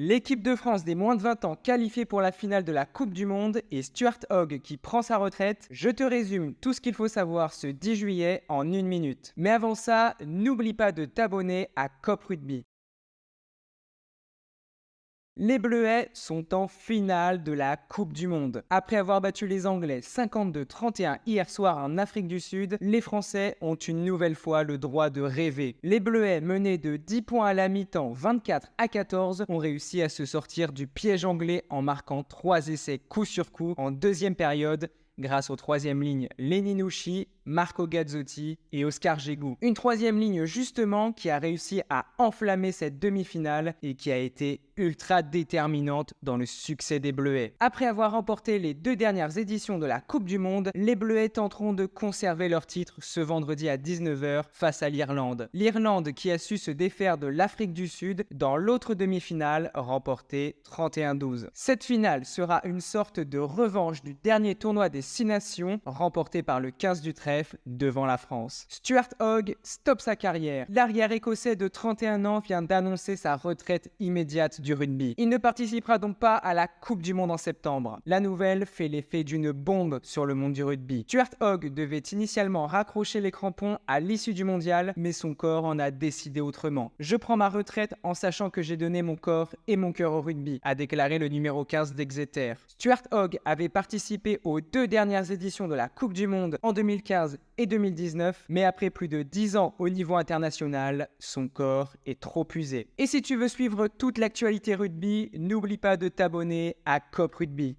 L'équipe de France des moins de 20 ans qualifiée pour la finale de la Coupe du Monde et Stuart Hogg qui prend sa retraite. Je te résume tout ce qu'il faut savoir ce 10 juillet en une minute. Mais avant ça, n'oublie pas de t'abonner à COP Rugby. Les Bleuets sont en finale de la Coupe du Monde. Après avoir battu les Anglais 52-31 hier soir en Afrique du Sud, les Français ont une nouvelle fois le droit de rêver. Les Bleuets, menés de 10 points à la mi-temps, 24-14, ont réussi à se sortir du piège anglais en marquant 3 essais coup sur coup en deuxième période grâce aux troisième lignes Lenny Nouchi, Marco Gazzotti et Oscar Gégou. Une troisième ligne justement qui a réussi à enflammer cette demi-finale et qui a été ultra déterminante dans le succès des Bleuets. Après avoir remporté les 2 dernières éditions de la Coupe du Monde, les Bleuets tenteront de conserver leur titre ce vendredi à 19h face à l'Irlande. L'Irlande qui a su se défaire de l'Afrique du Sud dans l'autre demi-finale remportée 31-12. Cette finale sera une sorte de revanche du dernier tournoi des 6 nations remporté par le 15 du trèfle devant la France. Stuart Hogg stoppe sa carrière. L'arrière écossais de 31 ans vient d'annoncer sa retraite immédiate du rugby. Il ne participera donc pas à la Coupe du Monde en septembre. La nouvelle fait l'effet d'une bombe sur le monde du rugby. Stuart Hogg devait initialement raccrocher les crampons à l'issue du mondial, mais son corps en a décidé autrement. Je prends ma retraite en sachant que j'ai donné mon corps et mon cœur au rugby, a déclaré le numéro 15 d'Exeter. Stuart Hogg avait participé aux 2 dernières éditions de la Coupe du Monde en 2015 et 2019, mais après plus de 10 ans au niveau international, son corps est trop usé. Et si tu veux suivre toute l'actualité rugby, n'oublie pas de t'abonner à COP Rugby.